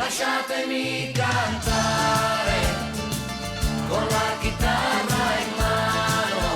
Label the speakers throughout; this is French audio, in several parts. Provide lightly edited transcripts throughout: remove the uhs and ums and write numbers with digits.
Speaker 1: Lasciatemi cantare con la chitarra in mano.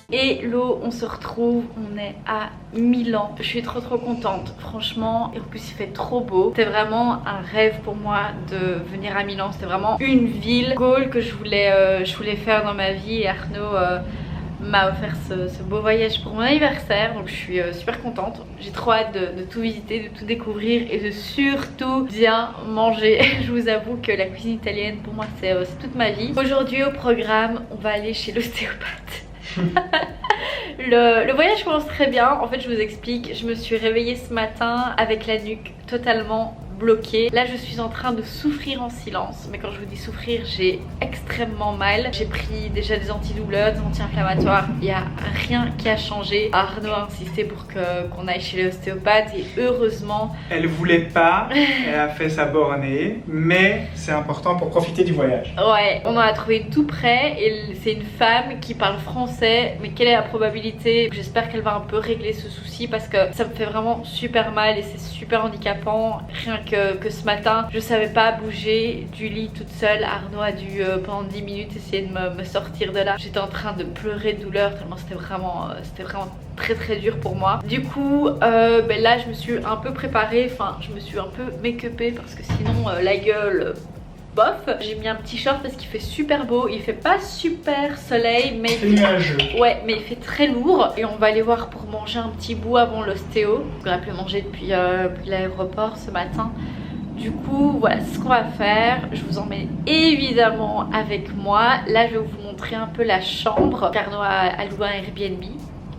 Speaker 2: Hello, on se retrouve, on est à Milan. Je suis trop contente, franchement, et en plus il fait trop beau. C'était vraiment un rêve pour moi de venir à Milan. C'était vraiment une ville goal que je voulais faire dans ma vie, et Arnaud m'a offert ce beau voyage pour mon anniversaire, donc je suis super contente. J'ai trop hâte de tout visiter, de tout découvrir et de surtout bien manger. Je vous avoue que la cuisine italienne pour moi c'est toute ma vie. Aujourd'hui au programme, on va aller chez l'ostéopathe. Le voyage commence très bien. En fait je vous explique, je me suis réveillée ce matin avec la nuque totalement bloquée. Là je suis en train de souffrir en silence, mais quand je vous dis souffrir, j'ai extrêmement mal. J'ai pris déjà des antidouleurs, des anti-inflammatoires, il n'y a rien qui a changé. Arnaud a insisté pour qu'on aille chez l'ostéopathe et heureusement...
Speaker 3: Elle voulait pas, elle a fait sa bornée, mais c'est important pour profiter du voyage.
Speaker 2: Ouais, on en a trouvé tout près et c'est une femme qui parle français, mais quelle est la probabilité? J'espère qu'elle va un peu régler ce souci parce que ça me fait vraiment super mal et c'est super handicapant. Rien que ce matin, je savais pas bouger du lit toute seule. Arnaud a dû pendant 10 minutes essayer de me sortir de là. J'étais en train de pleurer de douleur tellement c'était vraiment très dur pour moi. Du coup là je me suis un peu préparée, enfin je me suis un peu make-upée parce que sinon la gueule bof. J'ai mis un petit short parce qu'il fait super beau, il fait pas super soleil mais
Speaker 3: c'est nuageux.
Speaker 2: Ouais, mais il fait très lourd et on va aller voir pour manger un petit bout avant l'ostéo. On a pu manger depuis l'aéroport ce matin. Du coup voilà, c'est ce qu'on va faire. Je vous emmène évidemment avec moi. Là je vais vous montrer un peu la chambre qu'Arnaud a loué un Airbnb.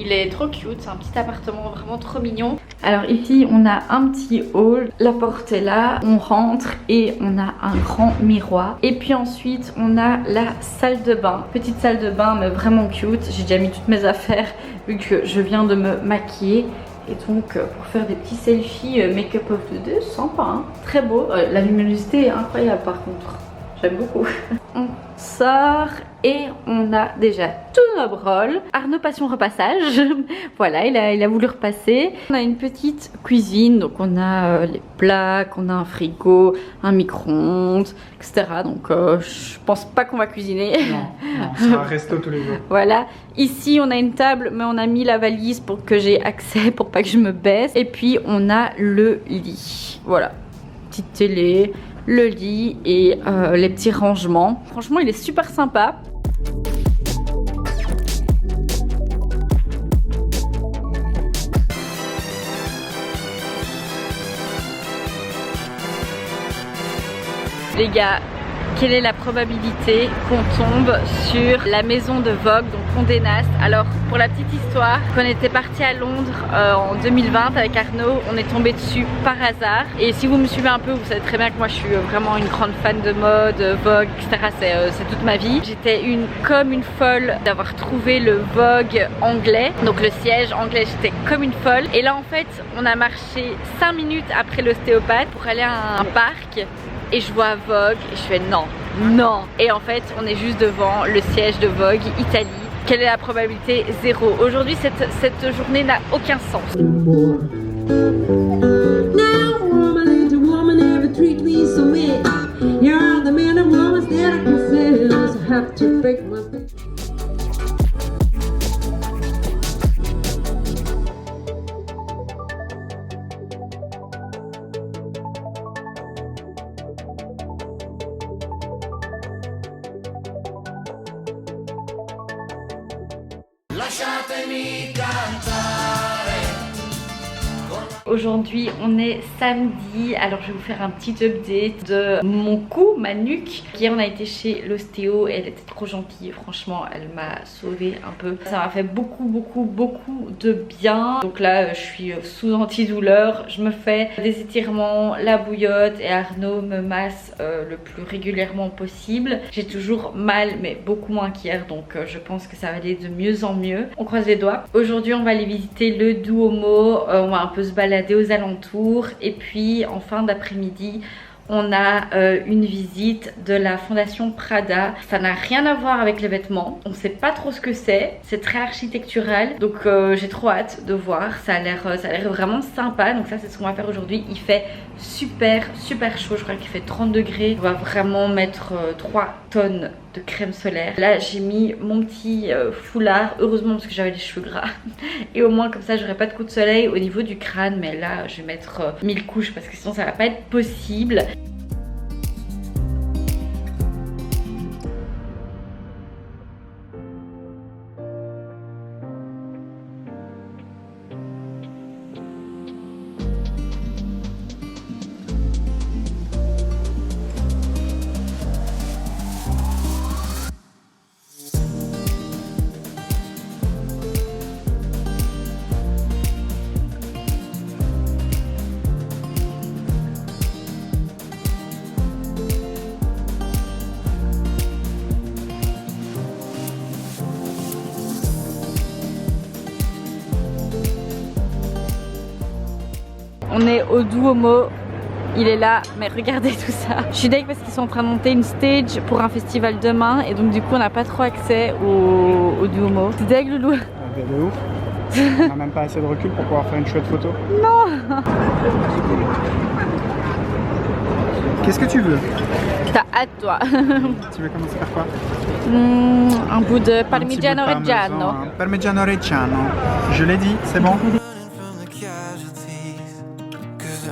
Speaker 2: Il est trop cute, c'est un petit appartement vraiment trop mignon. Alors ici on a un petit hall, la porte est là, on rentre et on a un grand miroir. Et puis ensuite on a la salle de bain, petite salle de bain mais vraiment cute. J'ai déjà mis toutes mes affaires vu que je viens de me maquiller. Et donc pour faire des petits selfies make-up of the day, sympa hein. Très beau, la luminosité est incroyable par contre. J'aime beaucoup. On sort et on a déjà tous nos rôles. Arnaud passe son repassage. Voilà, il a voulu repasser. On a une petite cuisine, donc on a les plaques, on a un frigo, un micro-ondes, etc. Donc je pense pas qu'on va cuisiner.
Speaker 3: Non, c'est un resto tous les jours.
Speaker 2: Voilà, ici on a une table, mais on a mis la valise pour que j'ai accès, pour pas que je me baisse. Et puis on a le lit. Voilà, petite télé, le lit et les petits rangements. Franchement il est super sympa. Les gars, quelle est la probabilité qu'on tombe sur la maison de Vogue, donc Condé Nast? Alors pour la petite histoire, quand on était parti à Londres en 2020 avec Arnaud, on est tombé dessus par hasard. Et si vous me suivez un peu, vous savez très bien que moi je suis vraiment une grande fan de mode, Vogue, etc. C'est toute ma vie. J'étais comme une folle d'avoir trouvé le Vogue anglais, donc le siège anglais, j'étais comme une folle. Et là en fait, on a marché 5 minutes après l'ostéopathe pour aller à un parc. Et je vois Vogue et je fais non. Et en fait on est juste devant le siège de Vogue Italie. Quelle est la probabilité? 0. Aujourd'hui cette journée n'a aucun sens.
Speaker 1: Lasciatemi cantare.
Speaker 2: Aujourd'hui on est samedi, alors je vais vous faire un petit update de mon cou, ma nuque. Hier on a été chez l'ostéo, elle était trop gentille, franchement elle m'a sauvé un peu. Ça m'a fait beaucoup de bien. Donc là je suis sous antidouleur, je me fais des étirements, la bouillotte et Arnaud me masse le plus régulièrement possible. J'ai toujours mal mais beaucoup moins qu'hier, donc je pense que ça va aller de mieux en mieux. On croise les doigts. Aujourd'hui on va aller visiter le Duomo, on va un peu se balader aux alentours et puis en fin d'après-midi on a une visite de la fondation Prada. Ça n'a rien à voir avec les vêtements, on sait pas trop ce que c'est très architectural, donc j'ai trop hâte de voir. Ça a l'air vraiment sympa, donc ça c'est ce qu'on va faire aujourd'hui. Il fait super chaud, je crois qu'il fait 30 degrés. On va vraiment mettre 3 tonnes de crème solaire. Là j'ai mis mon petit foulard, heureusement parce que j'avais les cheveux gras et au moins comme ça j'aurai pas de coup de soleil au niveau du crâne, mais là je vais mettre 1000 couches parce que sinon ça va pas être possible. On est au Duomo, il est là, mais regardez tout ça. Je suis deg parce qu'ils sont en train de monter une stage pour un festival demain et donc du coup on n'a pas trop accès au Duomo. C'est deg Loulou?
Speaker 3: De ouf. On n'a même pas assez de recul pour pouvoir faire une chouette photo.
Speaker 2: Non.
Speaker 3: Qu'est-ce que tu veux?
Speaker 2: T'as hâte toi?
Speaker 3: Tu veux commencer par quoi?
Speaker 2: Un bout de Parmigiano
Speaker 3: Un petit bout de
Speaker 2: Reggiano.
Speaker 3: parmesan, hein. Parmigiano Reggiano. Je l'ai dit, c'est bon.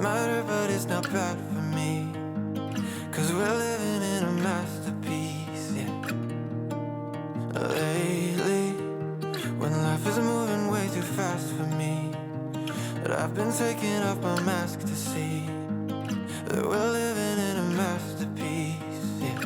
Speaker 1: Matter, but it's not bad for me, 'cause we're living in a masterpiece, yeah. Lately, when life is moving way too fast for me, but I've been taking off my mask to see that we're living in a masterpiece, yeah.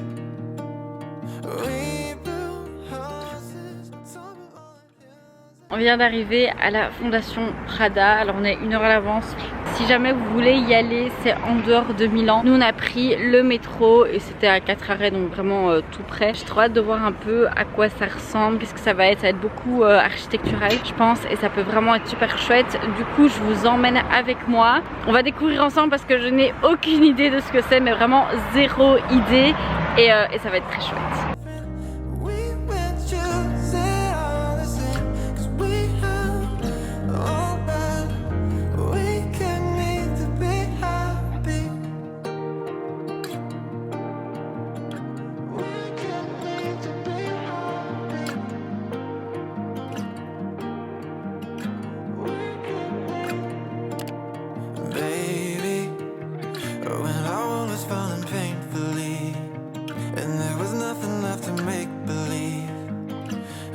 Speaker 1: We built houses on top of all the hills.
Speaker 2: On vient d'arriver à la fondation Prada, alors on est 1 heure à l'avance. Si jamais vous voulez y aller, c'est en dehors de Milan. Nous on a pris le métro et c'était à 4 arrêts, donc vraiment tout près. J'ai trop hâte de voir un peu à quoi ça ressemble, qu'est-ce que ça va être. Ça va être beaucoup architectural je pense et ça peut vraiment être super chouette. Du coup je vous emmène avec moi. On va découvrir ensemble parce que je n'ai aucune idée de ce que c'est, mais vraiment zéro idée et ça va être très chouette.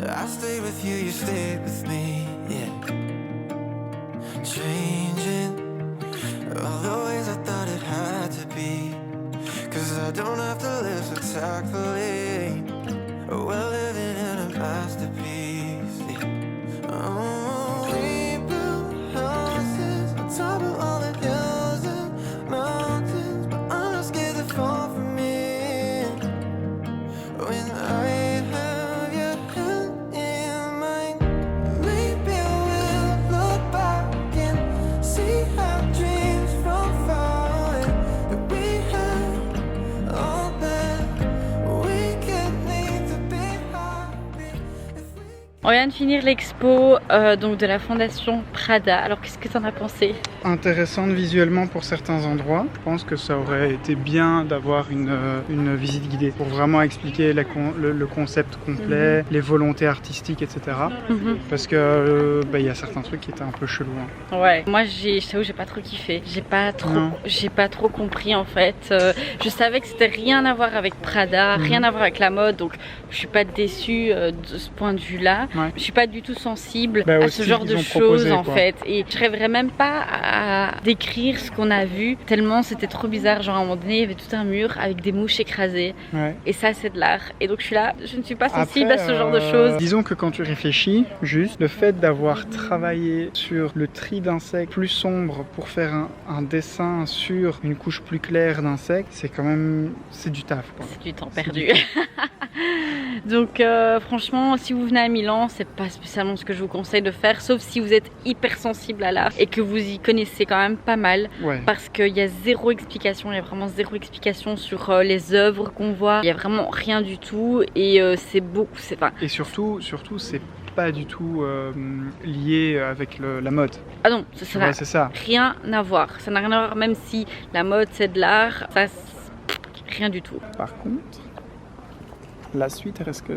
Speaker 1: I stayed with you, you stayed with me, yeah. Changing all the ways I thought it had to be, 'cause I don't have to live so tactfully. We're living in a masterpiece, yeah. Oh, we built houses on top of all the hills and mountains, but I'm not scared to fall from it. When I
Speaker 2: On vient de finir l'expo donc de la fondation Prada. Alors qu'est-ce que tu en as pensé?
Speaker 3: Intéressante visuellement pour certains endroits. Je pense que ça aurait été bien d'avoir une visite guidée pour vraiment expliquer le concept complet, les volontés artistiques, etc. Parce que il y a certains trucs qui étaient un peu chelous. Hein.
Speaker 2: Ouais, moi je t'avoue j'ai pas trop kiffé. J'ai pas trop compris en fait. Je savais que c'était rien à voir avec Prada, rien à voir avec la mode, donc je suis pas déçue de ce point de vue là. Ouais. Je suis pas du tout sensible à ce genre de choses en fait, et je rêverais même pas à décrire ce qu'on a vu tellement c'était trop bizarre. Genre à un moment donné il y avait tout un mur avec des mouches écrasées, et ça c'est de l'art, et donc je suis là, je ne suis pas sensible à ce genre de choses.
Speaker 3: Disons que quand tu réfléchis, juste le fait d'avoir travaillé sur le tri d'insectes plus sombre pour faire un dessin sur une couche plus claire d'insectes, c'est quand même, c'est du taf quoi.
Speaker 2: C'est du temps perdu. Donc franchement, si vous venez à Milan, c'est pas spécialement ce que je vous conseille de faire, sauf si vous êtes hyper sensible à l'art et que vous y connaissez quand même pas mal.
Speaker 3: Ouais.
Speaker 2: Parce qu'il y a zéro explication, il y a vraiment zéro explication sur les œuvres qu'on voit. Il y a vraiment rien du tout et c'est beaucoup.
Speaker 3: Et surtout, c'est pas du tout lié avec la mode.
Speaker 2: Ah non, ça n'a
Speaker 3: c'est ça.
Speaker 2: rien à voir. Ça n'a rien à voir, même si la mode c'est de l'art, ça rien du tout.
Speaker 3: Par contre, la suite risque.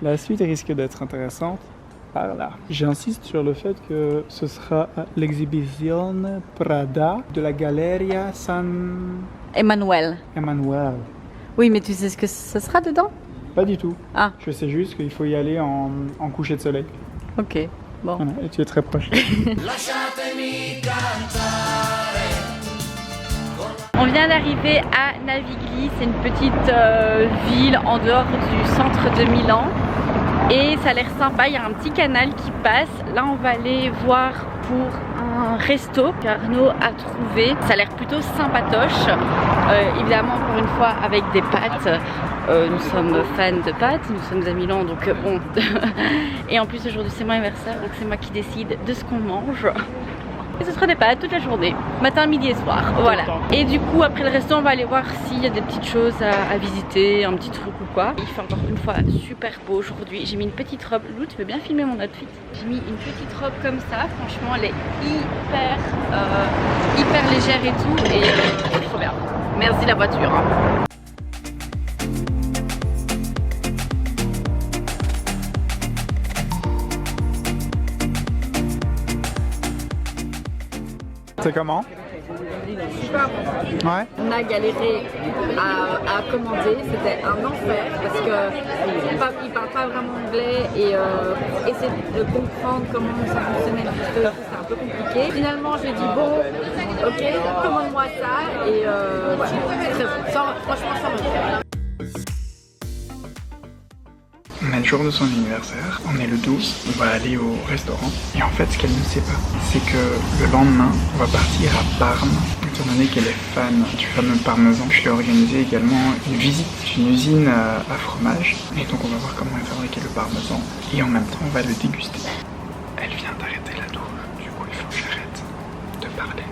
Speaker 3: La suite risque d'être intéressante par là. J'insiste sur le fait que ce sera l'exhibition Prada de la Galleria San
Speaker 2: Emmanuel.
Speaker 3: Emanuel.
Speaker 2: Oui, mais tu sais ce que ce sera dedans?
Speaker 3: Pas du tout.
Speaker 2: Ah.
Speaker 3: Je sais juste qu'il faut y aller en coucher de soleil.
Speaker 2: Ok, bon.
Speaker 3: Voilà, et tu es très proche.
Speaker 2: On vient d'arriver à Navigli, c'est une petite ville en dehors du centre de Milan. Et ça a l'air sympa, il y a un petit canal qui passe. Là on va aller voir pour un resto qu'Arnaud a trouvé. Ça a l'air plutôt sympatoche. Évidemment encore une fois avec des pâtes. Nous sommes fans de pâtes, nous sommes à Milan donc bon. Et en plus aujourd'hui c'est mon anniversaire donc c'est moi qui décide de ce qu'on mange. Et ce sera des pâtes toute la journée, matin, midi et soir, voilà. Et du coup après le resto on va aller voir s'il y a des petites choses à visiter, un petit truc ou quoi. Il fait encore une fois super beau aujourd'hui. J'ai mis une petite robe. Lou, tu veux bien filmer mon outfit? J'ai mis une petite robe comme ça, franchement elle est hyper légère et tout et trop bien. Merci la voiture.
Speaker 3: C'est comment?
Speaker 2: Super bon.
Speaker 3: Ouais.
Speaker 2: On a galéré à commander, c'était un enfer parce que ils parlent pas vraiment anglais et essayer de comprendre comment ça fonctionnait c'est un peu compliqué. Finalement j'ai dit bon, ok, commande-moi ça et voilà, très bon. Franchement ça me plaît.
Speaker 3: On est le jour de son anniversaire, on est le 12, on va aller au restaurant. Et en fait, ce qu'elle ne sait pas, c'est que le lendemain, on va partir à Parme. Étant donné qu'elle est fan du fameux parmesan, je lui ai organisé également une visite d'une usine à fromage. Et donc on va voir comment est fabriqué le parmesan. Et en même temps, on va le déguster. Elle vient d'arrêter la tour, du coup il faut que j'arrête de parler.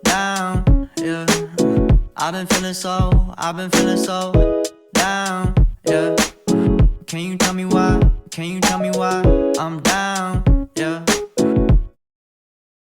Speaker 1: Down, yeah. I've been feeling so down, yeah. Can you tell me why? I'm down.